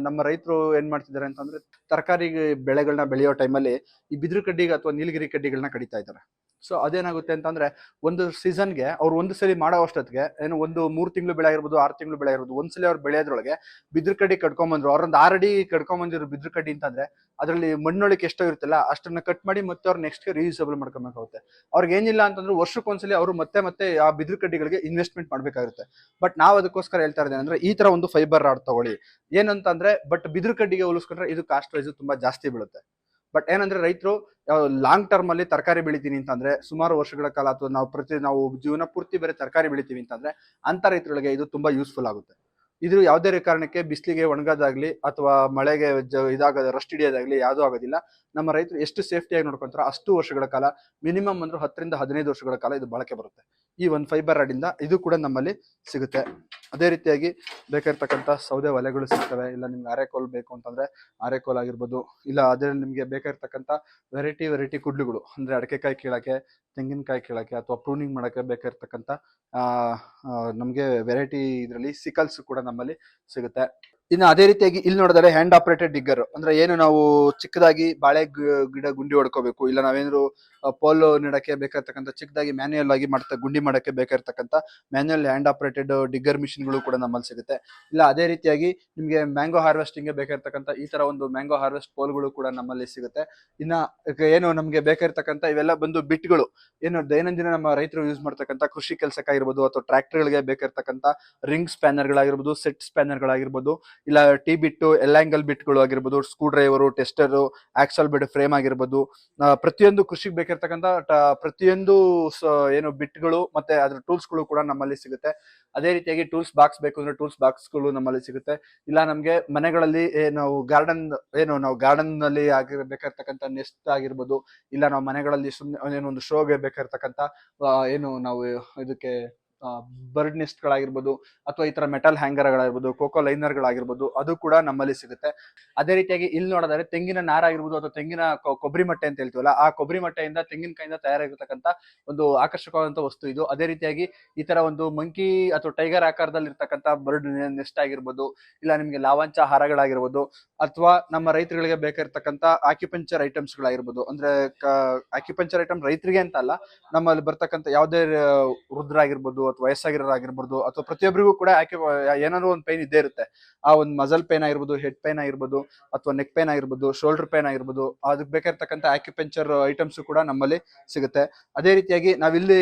ನಮ್ಮ ರೈತರು ಏನ್ ಮಾಡ್ತಿದ್ದಾರೆ ಅಂತಂದ್ರೆ ತರಕಾರಿ ಬೆಳೆಗಳನ್ನ ಬೆಳೆಯೋ ಟೈಮಲ್ಲಿ ಈ ಬಿದಿರು ಕಡ್ಡಿಗೆ ಅಥವಾ ನೀಲಗಿರಿ ಕಡ್ಡಿಗಳನ್ನ ಕಡಿತಾ ಇದ್ದಾರೆ. ಸೊ ಅದೇನಾಗುತ್ತೆ ಅಂತಂದ್ರೆ ಒಂದು ಸೀಸನ್ಗೆ ಅವ್ರು ಒಂದು ಸಲ ಮಾಡೋ ಅಷ್ಟೊತ್ತಿಗೆ ಏನು ಒಂದು 3 ತಿಂಗಳು ಬೆಳೆ ಆಗಿರ್ಬೋದು, 6 ತಿಂಗಳು ಬೆಳೆ ಆಗಿರ್ಬೋದು, ಒಂದ್ಸಲಿ ಅವ್ರು ಬೆಳೆಯೋದ್ರೊಳಗೆ ಬಿದಿರು ಕಡ್ಡಿ ಕಡ್ಕೊಂಡ್ಬಂದ್ರು, ಅವ್ರೊಂದು 6 ಅಡಿ ಕಡ್ಕೊಂಡ್ಬಂದಿರೋ ಬಿದಿರು ಕಡ್ಡಿ ಅಂತಂದ್ರೆ ಅದರಲ್ಲಿ ಮಣ್ಣೊಳಿಕೆ ಎಷ್ಟೋ ಇರುತ್ತಲ್ಲ ಅಷ್ಟನ್ನ ಕಟ್ ಮಾಡಿ ಮತ್ತೆ ಅವ್ರು ನೆಕ್ಸ್ಟ್ ರೀಯೂಸಬಲ್ ಮಾಡ್ಕೊಬೇಕಾಗುತ್ತೆ. ಅವ್ರಿಗೆ ಏನಿಲ್ಲ ಅಂತಂದ್ರೆ ವರ್ಷಕ್ಕೊಂದ್ಸಲಿ ಅವರು ಮತ್ತೆ ಆ ಬಿದಿರು ಕಡ್ಡಿಗಳಿಗೆ ಇನ್ವೆಸ್ಟ್ಮೆಂಟ್ ಮಾಡ್ಬೇಕಾಗುತ್ತೆ. ಬಟ್ ನಾವು ಅದಕ್ಕೋಸ್ಕರ ಹೇಳ್ತಾ ಇದ್ದೇನೆ ಅಂದ್ರೆ ಈ ತರ ಒಂದು ಫೈಬರ್ ರಾಡ್ ತಗೊಳ್ಳಿ. ಏನಂತಂದ್ರೆ ಬಟ್ ಬಿದಿರು ಕಡ್ಡಿಗೆ ಹೋಲಿಸ್ಕೊಂಡ್ರೆ ಇದು ಕಾಸ್ಟ್ ವೈಸ್ ತುಂಬಾ ಜಾಸ್ತಿ ಬೀಳುತ್ತೆ. ಬಟ್ ಏನಂದ್ರೆ ರೈತರು ಲಾಂಗ್ ಟರ್ಮ್ ಅಲ್ಲಿ ತರಕಾರಿ ಬೆಳಿತೀನಿ ಅಂತಂದ್ರೆ ಸುಮಾರು ವರ್ಷಗಳ ಕಾಲ ಅಥವಾ ನಾವು ಜೀವನ ಪೂರ್ತಿ ಬೇರೆ ತರಕಾರಿ ಬೆಳಿತೀವಿ ಅಂತಂದ್ರೆ ಅಂತ ರೈತರಿಗೆ ಇದು ತುಂಬಾ ಯೂಸ್ಫುಲ್ ಆಗುತ್ತೆ. ಇದು ಯಾವುದೇ ಕಾರಣಕ್ಕೆ ಬಿಸಿಲಿಗೆ ಒಣಗೋದಾಗ್ಲಿ ಅಥವಾ ಮಳೆಗೆ ಇದಾಗದ ರಸ್ಟ್ ಹಿಡಿಯೋದಾಗ್ಲಿ ಯಾವುದೂ ಆಗೋದಿಲ್ಲ. ನಮ್ಮ ರೈತರು ಎಷ್ಟು ಸೇಫ್ಟಿಯಾಗಿ ನೋಡ್ಕೊಂತಾರೋ ಅಷ್ಟು ವರ್ಷಗಳ ಕಾಲ, ಮಿನಿಮಮ್ ಅಂದ್ರೆ 10 ರಿಂದ 15 ವರ್ಷಗಳ ಕಾಲ ಇದು ಬಳಕೆ ಬರುತ್ತೆ. ಈ ಒಂದು ಫೈಬರ್ ರಾಡ್ ಇಂದ ಇದು ಕೂಡ ನಮ್ಮಲ್ಲಿ ಸಿಗುತ್ತೆ. ಅದೇ ರೀತಿಯಾಗಿ ಬೇಕಾಗಿರ್ತಕ್ಕಂಥ ಸೌದೆ ಒಲೆಗಳು ಸಿಗ್ತವೆ. ಇಲ್ಲ ನಿಮ್ಗೆ ಆರೆಕೋಲ್ ಬೇಕು ಅಂತಂದ್ರೆ ಆರೆಕೋಲ್ ಆಗಿರ್ಬೋದು, ಇಲ್ಲ ಅದೇ ನಿಮ್ಗೆ ಬೇಕಾಗಿರ್ತಕ್ಕಂಥ ವೆರೈಟಿ ಕುಡ್ಲುಗಳು ಅಂದ್ರೆ ಅಡಕೆಕಾಯಿ ಕೀಳಕ್ಕೆ, ತೆಂಗಿನಕಾಯಿ ಕೀಳಕ್ಕೆ ಅಥವಾ ಪ್ರೂನಿಂಗ್ ಮಾಡಕ್ಕೆ ಬೇಕಾಗಿರ್ತಕ್ಕಂಥ ನಮ್ಗೆ ವೆರೈಟಿ ಇದರಲ್ಲಿ ಸಿಕಲ್ಸ್ ಕೂಡ ನಮ್ಮಲ್ಲಿ ಸಿಗುತ್ತೆ. ಇನ್ನು ಅದೇ ರೀತಿಯಾಗಿ ಇಲ್ಲಿ ನೋಡಿದ್ರೆ ಹ್ಯಾಂಡ್ ಆಪರೇಟೆಡ್ ಡಿಗ್ಗರ್ ಅಂದ್ರೆ ಏನು ನಾವು ಚಿಕ್ಕದಾಗಿ ಬಾಳೆ ಗಿಡ ಗುಂಡಿ ಹೊಡ್ಕೋಬೇಕು, ಇಲ್ಲ ನಾವೇನಾದ್ರು ಪೋಲ್ ನೆಡಕ್ಕೆ ಬೇಕಾಗಿರ್ತಕ್ಕಂಥ ಚಿಕ್ಕದಾಗಿ ಮ್ಯಾನ್ಯುಯಲ್ ಆಗಿ ಗುಂಡಿ ಮಾಡಕ್ಕೆ ಬೇಕಾಗಿರ್ತಕ್ಕಂಥ ಮ್ಯಾನ್ಯುಯಲ್ ಹ್ಯಾಂಡ್ ಆಪರೇಟೆಡ್ ಡಿಗ್ಗರ್ ಮಿಷಿನ್ಗಳು ಕೂಡ ನಮ್ಮಲ್ಲಿ ಸಿಗುತ್ತೆ. ಇಲ್ಲ ಅದೇ ರೀತಿಯಾಗಿ ನಿಮ್ಗೆ ಮ್ಯಾಂಗೋ ಹಾರ್ವೆಸ್ಟಿಂಗ್ ಬೇಕಾಗಿರ್ತಕ್ಕಂಥ ಈ ತರ ಒಂದು ಮ್ಯಾಂಗೋ ಹಾರ್ವೆಸ್ಟ್ ಪೋಲ್ಗಳು ಕೂಡ ನಮ್ಮಲ್ಲಿ ಸಿಗುತ್ತೆ. ಇನ್ನ ಏನು ನಮ್ಗೆ ಬೇಕಾಗಿರ್ತಕ್ಕಂಥ ಇವೆಲ್ಲ ಬಂದು ಬಿಟ್ಗಳು, ಏನು ದೈನಂದಿನ ನಮ್ಮ ರೈತರು ಯೂಸ್ ಮಾಡ್ತಕ್ಕಂಥ ಕೃಷಿ ಕೆಲಸಕ್ಕಾಗಿರ್ಬೋದು ಅಥವಾ ಟ್ರ್ಯಾಕ್ಟರ್ಗಳಿಗೆ ಬೇಕಾಗಿರ್ತಕ್ಕಂಥ ರಿಂಗ್ ಸ್ಪ್ಯಾನರ್ಗಳಾಗಿರ್ಬೋದು, ಸೆಟ್ ಸ್ಪ್ಯಾನರ್ಗಳಾಗಿರ್ಬೋದು, ಇಲ್ಲ ಟಿ ಬಿಟ್ಟು ಎಲ್ ಆಂಗಲ್ ಬಿಟ್ಗಳು ಆಗಿರ್ಬೋದು, screw driver, tester, axle bed frame ಆಗಿರ್ಬೋದು, ಪ್ರತಿಯೊಂದು ಕೃಷಿಗೆ ಬೇಕಾಗಿರ್ತಕ್ಕಂಥ ಪ್ರತಿಯೊಂದು ಏನು ಬಿಟ್ಗಳು ಮತ್ತೆ ಅದ್ರ ಟೂಲ್ಸ್ಗಳು ಕೂಡ ನಮ್ಮಲ್ಲಿ ಸಿಗುತ್ತೆ. ಅದೇ ರೀತಿಯಾಗಿ ಟೂಲ್ಸ್ ಬಾಕ್ಸ್ ಬೇಕು ಅಂದ್ರೆ ಟೂಲ್ಸ್ ಬಾಕ್ಸ್ಗಳು ನಮ್ಮಲ್ಲಿ ಸಿಗುತ್ತೆ. ಇಲ್ಲ ನಮ್ಗೆ ಮನೆಗಳಲ್ಲಿ ನಾವು ಗಾರ್ಡನ್ ನಲ್ಲಿ ಆಗಿರ್ಬೇಕಾಗಿರ್ತಕ್ಕಂಥ ನೆಸ್ಟ್ ಆಗಿರ್ಬೋದು, ಇಲ್ಲ ನಾವು ಮನೆಗಳಲ್ಲಿ ಸುಮ್ಮನೆ ಏನೋ ಒಂದು ಶೋಗೆ ಬೇಕಾಗಿರ್ತಕ್ಕಂಥ ಏನು ನಾವು ಇದಕ್ಕೆ ಬರ್ಡ್ ನೆಸ್ಟ್ ಗಳಾಗಿರ್ಬೋದು, ಅಥವಾ ಈ ತರ ಮೆಟಲ್ ಹ್ಯಾಂಗರ್ ಗಳಾಗಿರ್ಬೋದು, ಕೋಕೋ ಲೈನರ್ ಗಳಾಗಿರ್ಬೋದು, ಅದು ಕೂಡ ನಮ್ಮಲ್ಲಿ ಸಿಗುತ್ತೆ. ಅದೇ ರೀತಿಯಾಗಿ ಇಲ್ಲಿ ನೋಡಿದ್ರೆ ತೆಂಗಿನ ನಾರ ಆಗಿರ್ಬೋದು ಅಥವಾ ತೆಂಗಿನ ಕೊಬ್ಬರಿ ಮಟ್ಟೆ ಅಂತ ಹೇಳ್ತೀವಲ್ಲ, ಆ ಕೊಬ್ಬರಿ ಮಟ್ಟೆಯಿಂದ ತೆಂಗಿನಕಾಯಿಂದ ತಯಾರಾಗಿರ್ತಕ್ಕಂಥ ಒಂದು ಆಕರ್ಷಕವಾದಂತಹ ವಸ್ತು ಇದು. ಅದೇ ರೀತಿಯಾಗಿ ಈ ತರ ಒಂದು ಮಂಕಿ ಅಥವಾ ಟೈಗರ್ ಆಕಾರದಲ್ಲಿ ಇರ್ತಕ್ಕಂಥ ಬರ್ಡ್ ನೆಸ್ಟ್ ಆಗಿರ್ಬೋದು, ಇಲ್ಲ ನಿಮ್ಗೆ ಲಾವಂಚ ಹಾರಗಳಾಗಿರ್ಬೋದು, ಅಥವಾ ನಮ್ಮ ರೈತರುಗಳಿಗೆ ಬೇಕಾಗಿರ್ತಕ್ಕಂಥ ಆಕ್ಯುಪಂಚರ್ ಐಟಮ್ಸ್ ಗಳಾಗಿರ್ಬೋದು. ಅಂದ್ರೆ ಆಕ್ಯುಪಂಚರ್ ಐಟಮ್ ರೈತರಿಗೆ ಅಂತ ಅಲ್ಲ, ನಮ್ಮಲ್ಲಿ ಬರ್ತಕ್ಕಂಥ ಯಾವುದೇ ವೃದ್ಧರಾಗಿರ್ಬೋದು ಅಥವಾ ವಯಸ್ಸಾಗಿರೋರಾಗಿರ್ಬೋದು ಅಥವಾ ಪ್ರತಿಯೊಬ್ಬರಿಗೂ ಕೂಡ ಏನಾದ್ರು ಒಂದು ಪೈನ್ ಇದ್ದೇ ಇರುತ್ತೆ. ಆ ಒಂದು ಮಸಲ್ ಪೇನ್ ಆಗಿರ್ಬೋದು, ಹೆಡ್ ಪೇನ್ ಆಗಿರ್ಬೋದು, ಅಥವಾ ನೆಕ್ ಪೇನ್ ಆಗಿರ್ಬೋದು, ಶೋಲ್ಡರ್ ಪೇನ್ ಆಗಿರ್ಬೋದು, ಅದಕ್ಕೆ ಬೇಕಾಗಿರ್ತಕ್ಕಂಥ ಆಕ್ಯುಪಂಚರ್ ಐಟಮ್ಸ್ ಕೂಡ ನಮ್ಮಲ್ಲಿ ಸಿಗುತ್ತೆ. ಅದೇ ರೀತಿಯಾಗಿ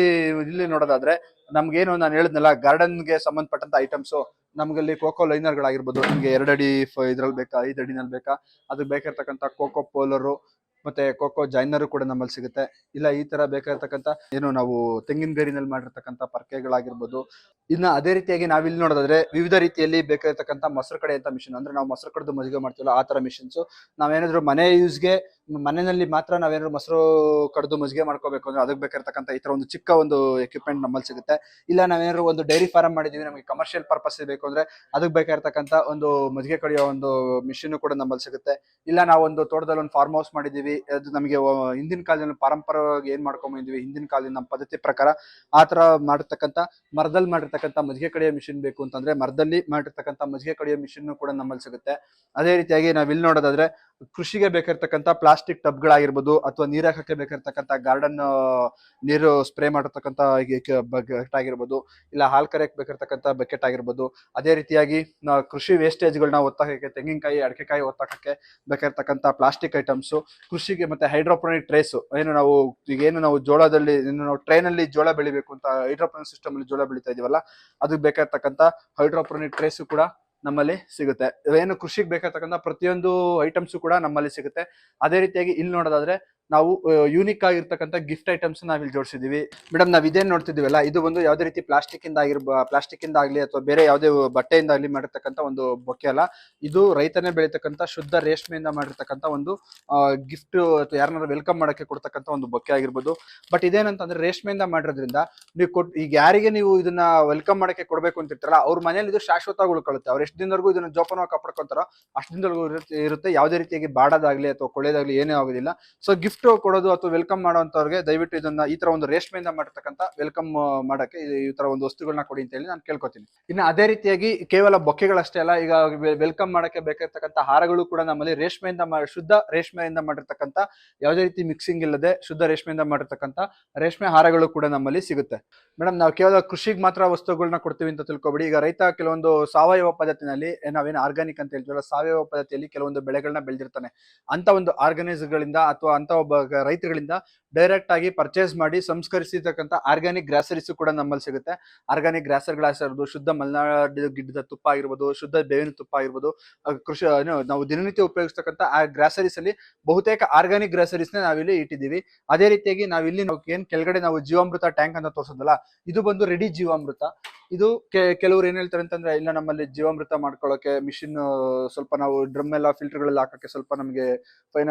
ಇಲ್ಲಿ ನೋಡೋದಾದ್ರೆ ನಮ್ಗೇನು ನಾನು ಹೇಳಿದ್ನಲ್ಲ ಗಾರ್ಡನ್ಗೆ ಸಂಬಂಧಪಟ್ಟಂತ ಐಟಮ್ಸ್, ನಮ್ಗಲ್ಲಿ ಕೋಕೋ ಲೈನರ್ ಗಳಾಗಿರ್ಬೋದು, ನಿಮ್ಗೆ 2 ಅಡಿ ಇದ್ರಲ್ಲಿ ಬೇಕಾ 5 ಅಡಿನಲ್ಲಿ ಬೇಕಾ, ಅದಕ್ಕೆ ಬೇಕಾಗಿರ್ತಕ್ಕಂಥ ಕೋಕೋ ಪೋಲರು ಮತ್ತೆ ಕೋಕೋ ಜಾಯ್ನರ್ ಕೂಡ ನಮ್ಮಲ್ಲಿ ಸಿಗುತ್ತೆ. ಇಲ್ಲ ಈ ತರ ಬೇಕಾಗಿರ್ತಕ್ಕಂಥ ಏನು ನಾವು ತೆಂಗಿನ ಗರಿನಲ್ಲಿ ಮಾಡಿರ್ತಕ್ಕಂಥ ಪರ್ಕೆಗಳಾಗಿರ್ಬೋದು. ಇನ್ನ ಅದೇ ರೀತಿಯಾಗಿ ನಾವಿಲ್ಲಿ ನೋಡೋದಾದ್ರೆ ವಿವಿಧ ರೀತಿಯಲ್ಲಿ ಬೇಕಾಗಿರ್ತಕ್ಕಂಥ ಮೊಸರು ಕಡೆ ಅಂತ ಮಿಷಿನ್, ಅಂದ್ರೆ ನಾವು ಮೊಸರು ಕಡೆದು ಮಜ್ಜಿಗೆ ಮಾಡ್ತೀವಲ್ಲ ಆ ತರ ಮಿಷಿನ್ಸ್. ನಾವೇನಾದ್ರು ಮನೆ ಯೂಸ್ಗೆ ಮನೆಯಲ್ಲಿ ಮಾತ್ರ ನಾವೇನಾದ್ರು ಮೊಸರು ಕಡ್ದು ಮಜ್ಜಿಗೆ ಮಾಡ್ಕೋಬೇಕು ಅಂದ್ರೆ ಅದಕ್ಕೆ ಬೇಕಾಗಿರ್ತಕ್ಕಂಥ ಈ ತರ ಒಂದು ಚಿಕ್ಕ ಒಂದು ಎಕ್ವಿಪ್ಮೆಂಟ್ ನಮ್ಮಲ್ಲಿ ಸಿಗುತ್ತೆ. ಇಲ್ಲ ನಾವೇನಾದ್ರು ಒಂದು ಡೈರಿ ಫಾರ್ಮ್ ಮಾಡಿದೀವಿ, ನಮಗೆ ಕಮರ್ಷಿಯಲ್ ಪರ್ಪಸ್ ಬೇಕು ಅಂದ್ರೆ ಅದಕ್ಕೆ ಬೇಕಾಗಿರ್ತಕ್ಕಂಥ ಒಂದು ಮಜ್ಜಿಗೆ ಕಡಿಯೋ ಒಂದು ಮಿಷಿನ್ ಕೂಡ ನಮ್ಮಲ್ಲಿ ಸಿಗುತ್ತೆ. ಇಲ್ಲ ನಾವು ಒಂದು ತೋಟದಲ್ಲಿ ಒಂದು ಫಾರ್ಮ್ ಹೌಸ್ ಮಾಡಿದೀವಿ, ಅದು ನಮಗೆ ಹಿಂದಿನ ಕಾಲದಲ್ಲಿ ಪಾರಂಪರವಾಗಿ ಏನ್ ಮಾಡ್ಕೊಂಡ್ಬಂದಿದ್ವಿ ಹಿಂದಿನ ಕಾಲದಿಂದ ನಮ್ಮ ಪದ್ಧತಿ ಪ್ರಕಾರ ಆ ತರ ಮಾಡಿರ್ತಕ್ಕಂಥ ಮರದಲ್ಲಿ ಮಾಡಿರ್ತಕ್ಕಂಥ ಮಜ್ಜಿಗೆ ಕಡಿಯೋ ಮಿಷಿನ್ ಬೇಕು ಅಂತಂದ್ರೆ ಮರದಲ್ಲಿ ಮಾಡಿರ್ತಕ್ಕಂಥ ಮಜ್ಜಿಗೆ ಕಡಿಯೋ ಮಿಷಿನ್ ಕೂಡ ನಮ್ಮಲ್ಲಿ ಸಿಗುತ್ತೆ. ಅದೇ ರೀತಿಯಾಗಿ ನಾವ್ ಇಲ್ಲಿ ನೋಡೋದಾದ್ರೆ ಕೃಷಿಗೆ ಬೇಕಾಗಿರ್ತಕ್ಕಂಥ ಪ್ಲಾಸ್ಟಿಕ್ ಟಬ್ಗಳಾಗಿರ್ಬೋದು, ಅಥವಾ ನೀರ್ ಹಾಕಕ್ಕೆ ಬೇಕಾಗಿರ್ತಕ್ಕಂಥ ಗಾರ್ಡನ್ ನೀರು ಸ್ಪ್ರೇ ಮಾಡಿರ್ತಕ್ಕಂಥ ಬಕೆಟ್ ಆಗಿರ್ಬೋದು, ಇಲ್ಲ ಹಾಲ್ ಕರೆಯಕ್ ಬೇಕಾಗಿರ್ತಕ್ಕಂಥ ಬಕೆಟ್ ಆಗಿರ್ಬೋದು. ಅದೇ ರೀತಿಯಾಗಿ ಕೃಷಿ ವೇಸ್ಟೇಜ್ಗಳನ್ನ ಒತ್ತಾಕಕ್ಕೆ, ತೆಂಗಿನಕಾಯಿ ಅಡಕೆಕಾಯಿ ಒತ್ತಾಕಕ್ಕೆ ಬೇಕಾಗಿರ್ತಕ್ಕಂಥ ಪ್ಲಾಸ್ಟಿಕ್ ಐಟಮ್ಸ್, ಕೃಷಿಗೆ ಮತ್ತೆ ಹೈಡ್ರೋಪೋನಿಕ್ ಟ್ರೇಸ್, ಏನು ನಾವು ಜೋಳದಲ್ಲಿ ನಾವು ಟ್ರೈನ್ ಅಲ್ಲಿ ಜೋಳ ಬೆಳಿಬೇಕು ಅಂತ ಹೈಡ್ರೋಪೋನಿಕ್ ಸಿಸ್ಟಮ್ ಅಲ್ಲಿ ಜೋಳ ಬೆಳಿತಾ ಇದೀವಲ್ಲ, ಅದಕ್ಕೆ ಬೇಕಾಗಿರ್ತಕ್ಕಂಥ ಹೈಡ್ರೋಪೋನಿಕ್ ಟ್ರೇಸ್ ಕೂಡ ನಮ್ಮಲ್ಲಿ ಸಿಗುತ್ತೆ. ಏನು ಕೃಷಿಗೆ ಬೇಕಾಗಿರ್ತಕ್ಕಂಥ ಪ್ರತಿಯೊಂದು ಐಟಮ್ಸ್ ಕೂಡ ನಮ್ಮಲ್ಲಿ ಸಿಗುತ್ತೆ. ಅದೇ ರೀತಿಯಾಗಿ ಇಲ್ಲಿ ನೋಡೋದಾದ್ರೆ ನಾವು ಯೂನಿಕ್ ಆಗಿರ್ತಕ್ಕಂಥ ಗಿಫ್ಟ್ ಐಟಮ್ಸ್ ನಾವ್ ಇಲ್ಲಿ ಜೋಡಿಸಿದೀವಿ. ಮೇಡಮ್ ನಾವ್ ಇದೇನ್ ನೋಡ್ತಿದೀವಲ್ಲ, ಇದು ಒಂದು ಯಾವುದೇ ರೀತಿ ಪ್ಲಾಸ್ಟಿಕ್ ಇಂದ ಆಗ್ಲಿ ಅಥವಾ ಬೇರೆ ಯಾವುದೇ ಬಟ್ಟೆಯಿಂದ ಆಗ್ಲಿ ಮಾಡಿರ್ತಕ್ಕಂಥ ಒಂದು ಬೊಕ್ಕೆ ಅಲ್ಲ. ಇದು ರೈತನೇ ಬೆಳೀತಕ್ಕಂಥ ಶುದ್ಧ ರೇಷ್ಮೆಯಿಂದ ಮಾಡಿರ್ತಕ್ಕಂಥ ಒಂದು ಗಿಫ್ಟ್ ಅಥವಾ ಯಾರನ್ನಾರು ವೆಲ್ಕಮ್ ಮಾಡಕ್ಕೆ ಕೊಡ್ತಕ್ಕಂಥ ಒಂದು ಬೊಕ್ಕೆ ಆಗಿರ್ಬೋದು. ಬಟ್ ಇದೇನಂತಂದ್ರೆ ರೇಷ್ಮೆಯಿಂದ ಮಾಡಿರೋದ್ರಿಂದ ಈಗ ಯಾರಿಗೆ ನೀವು ಇದನ್ನ ವೆಲ್ಕಮ್ ಮಾಡಕ್ಕೆ ಕೊಡ್ಬೇಕು ಅಂತ ಇರ್ತಾರಲ್ಲ, ಅವ್ರ ಮನೇಲಿ ಇದು ಶಾಶ್ವತವಾಗಿ ಉಳ್ಕೊಳ್ಳುತ್ತೆ. ಅವ್ರು ಎಷ್ಟು ದಿನದವರೆಗೂ ಇದನ್ನ ಜೋಪಾನವಾಗಿ ಕಾಪಾಡ್ಕೊಂತಾರೋ ಅಷ್ಟು ದಿನದವರೆಗೂ ಇರುತ್ತೆ. ಯಾವುದೇ ರೀತಿಯಾಗಿ ಬಾಡೋದಾಗ್ಲಿ ಅಥವಾ ಕೊಳೆದಾಗ್ಲಿ ಏನೇ ಆಗೋದಿಲ್ಲ. ಸೊ ಗಿಫ್ಟ್ ಕೊಡೋದು ಅಥವಾ ವೆಲ್ಕಮ್ ಮಾಡೋಂಥವ್ರಿಗೆ ದಯವಿಟ್ಟು ಇದನ್ನ ಈ ತರ ಒಂದು ರೇಷ್ಮೆಯಿಂದ ಮಾಡಿರ್ತಕ್ಕಂಥ ವೆಲ್ಕಮ್ ಮಾಡಕ್ಕೆ ಈ ತರ ಒಂದು ವಸ್ತುಗಳನ್ನ ಕೊಡಿ ಅಂತ ಹೇಳಿ ನಾನು ಕೇಳ್ಕೊತೀನಿ. ಇನ್ನು ಅದೇ ರೀತಿಯಾಗಿ ಕೇವಲ ಬೊಕ್ಕೆಗಳಷ್ಟೇ ಅಲ್ಲ, ಈಗ ವೆಲ್ಕಮ್ ಮಾಡಕ್ಕೆ ಬೇಕಾಗಿರ್ತಕ್ಕಂಥ ಹಾರಗಳು ಕೂಡ ನಮ್ಮಲ್ಲಿ ಶುದ್ಧ ರೇಷ್ಮೆಯಿಂದ ಮಾಡಿರ್ತಕ್ಕಂಥ ಯಾವುದೇ ರೀತಿ ಮಿಕ್ಸಿಂಗ್ ಇಲ್ಲದೆ ಶುದ್ಧ ರೇಷ್ಮೆಯಿಂದ ಮಾಡಿರ್ತಕ್ಕಂಥ ರೇಷ್ಮೆ ಹಾರಗಳು ಕೂಡ ನಮ್ಮಲ್ಲಿ ಸಿಗುತ್ತೆ. ಮೇಡಮ್ ನಾವು ಕೇವಲ ಕೃಷಿಗೆ ಮಾತ್ರ ವಸ್ತುಗಳನ್ನ ಕೊಡ್ತೀವಿ ಅಂತ ತಿಳ್ಕೊಬೇಡಿ. ಈಗ ರೈತ ಕೆಲವೊಂದು ಸಾವಯವ ಪದ್ಧತಿನಲ್ಲಿ ನಾವೇನು ಆರ್ಗಾನಿಕ್ ಅಂತ ಹೇಳ್ತೀವಲ್ಲ, ಸಾವಯವ ಪದ್ಧತಿಯಲ್ಲಿ ಕೆಲವೊಂದು ಬೆಳೆಗಳನ್ನ ಬೆಳೆದಿರ್ತಾನೆ. ಅಂತ ಒಂದು ಆರ್ಗನೈಸ್ ಗಳಿಂದ ಅಥವಾ ಅಂತ ಒಬ್ಬ ರೈತಗಳಿಂದ ಡೈರೆಕ್ಟ್ ಆಗಿ ಪರ್ಚೇಸ್ ಮಾಡಿ ಸಂಸ್ಕರಿಸಿರ್ತಕ್ಕಂಥ ಆರ್ಗ್ಯಾನಿಕ್ ಗ್ರಾಸರೀಸ್ ಕೂಡ ನಮ್ಮಲ್ಲಿ ಸಿಗುತ್ತೆ. ಆರ್ಗ್ಯಾನಿಕ್ ಗ್ರಾಸರಿಗಳು ಶುದ್ಧ ಮಲೆನಾಡು ಗಿಡದ ತುಪ್ಪ ಆಗಿರ್ಬೋದು, ಶುದ್ಧ ಬೇವಿನ ತುಪ್ಪ ಆಗಿರ್ಬೋದು, ಕೃಷಿ ನಾವು ದಿನನಿತ್ಯ ಉಪಯೋಗಿಸ್ತಕ್ಕಂಥ ಆ ಗ್ರಾಸರೀಸ್ ಅಲ್ಲಿ ಬಹುತೇಕ ಆರ್ಗ್ಯಾನಿಕ್ ಗ್ರಾಸರೀಸ್ ನಾವಿಲ್ಲಿ ಇಟ್ಟಿದ್ದೀವಿ. ಅದೇ ರೀತಿಯಾಗಿ ನಾವಿಲ್ಲಿ ಏನ್ ಕೆಳಗಡೆ ನಾವು ಜೀವಾಮೃತ ಟ್ಯಾಂಕ್ ಅಂತ ತೋರಿಸೋದಲ್ಲ, ಇದು ಬಂದು ರೆಡಿ ಜೀವಾಮೃತ. ಇದು ಕೆಲವ್ರು ಏನ್ ಹೇಳ್ತಾರೆ ಅಂತಂದ್ರೆ, ಇಲ್ಲ ನಮ್ಮಲ್ಲಿ ಜೀವಾಮೃತ ಮಾಡ್ಕೊಳ್ಳೋಕೆ ಮಿಷಿನ್ ಸ್ವಲ್ಪ ನಾವು ಡ್ರಮ್ ಎಲ್ಲ ಫಿಲ್ಟರ್ ಗಳೆಲ್ಲ ಹಾಕಕ್ಕೆ ಸ್ವಲ್ಪ ನಮಗೆ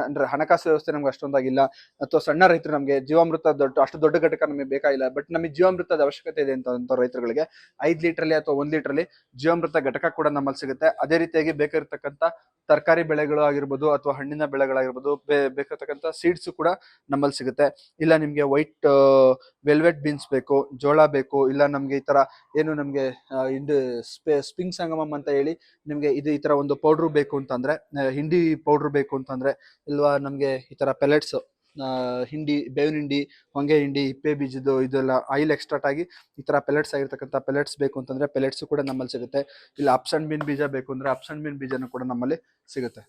ಅಂದ್ರೆ ಹಣಕಾಸು ವ್ಯವಸ್ಥೆ ನಮ್ಗೆ ಅಷ್ಟೊಂದಾಗಿ ಬೇಕಾಗಿಲ್ಲ, ಅಥವಾ ಸಣ್ಣ ರೈತರು ನಮಗೆ ಜೀವಾಮೃತ ಅಷ್ಟು ದೊಡ್ಡ ಘಟಕ ನಮಗೆ ಬೇಕಾಗಿಲ್ಲ, ಬಟ್ ನಮಗೆ ಜೀವಾಮೃತದ ಅವಶ್ಯಕತೆ ಇದೆ ಅಂತ ರೈತರುಗಳಿಗೆ 5 ಲೀಟರ್ಲಿ ಅಥವಾ 1 ಲೀಟರ್ಲಿ ಜೀವಾಮೃತ ಘಟಕ ಕೂಡ ನಮ್ಮಲ್ಲಿ ಸಿಗುತ್ತೆ. ಅದೇ ರೀತಿಯಾಗಿ ಬೇಕಾಗಿರ್ತಕ್ಕಂಥ ತರಕಾರಿ ಬೆಳೆಗಳು ಆಗಿರ್ಬೋದು ಅಥವಾ ಹಣ್ಣಿನ ಬೆಳೆಗಳಾಗಿರ್ಬೋದು, ಬೇಕಾಗಿರ್ತಕ್ಕಂಥ ಸೀಡ್ಸ್ ಕೂಡ ನಮ್ಮಲ್ಲಿ ಸಿಗುತ್ತೆ. ಇಲ್ಲ ನಿಮ್ಗೆ ವೈಟ್ ವೆಲ್ವೆಟ್ ಬೀನ್ಸ್ ಬೇಕು, ಜೋಳ ಬೇಕು, ಇಲ್ಲ ನಮ್ಗೆ ಈ ತರ ಏನು ನಮ್ಗೆ ಇಂದು ಸ್ಪಿಂಗ್ ಸಂಗಮಮ್ ಅಂತ ಹೇಳಿ ನಿಮ್ಗೆ ಈ ತರ ಒಂದು ಪೌಡ್ರು ಬೇಕು ಅಂತಂದ್ರೆ, ಹಿಂಡಿ ಪೌಡ್ರು ಬೇಕು ಅಂತಂದ್ರೆ, ಇಲ್ವಾ ನಮ್ಗೆ ಈ ತರ ಪೆಲೆಟ್ಸ್ ಹಿಂಡಿ, ಬೇವಿನ ಹಿಂಡಿ, ಹೊಂಗೆ ಹಿಂಡಿ, ಹಿಪ್ಪೆ ಬೀಜದ್ದು ಇದೆಲ್ಲ ಆಯಿಲ್ ಎಕ್ಸ್ಟ್ರಾಕ್ಟ್ ಆಗಿ ಈ ತರ ಪೆಲೆಟ್ಸ್ ಆಗಿರ್ತಕ್ಕಂಥ ಪೆಲೆಟ್ಸ್ ಬೇಕು ಅಂತಂದ್ರೆ ಪೆಲೆಟ್ಸ್ ಕೂಡ ನಮ್ಮಲ್ಲಿ ಸಿಗುತ್ತೆ. ಇಲ್ಲ ಅಪ್ಸಂಡ್ ಮೀನ್ ಬೀಜ ಬೇಕು ಅಂದ್ರೆ ಅಪ್ಸಂಡ್ ಮೀನ್ ಬೀಜನೂ ಕೂಡ ನಮ್ಮಲ್ಲಿ ಸಿಗುತ್ತೆ.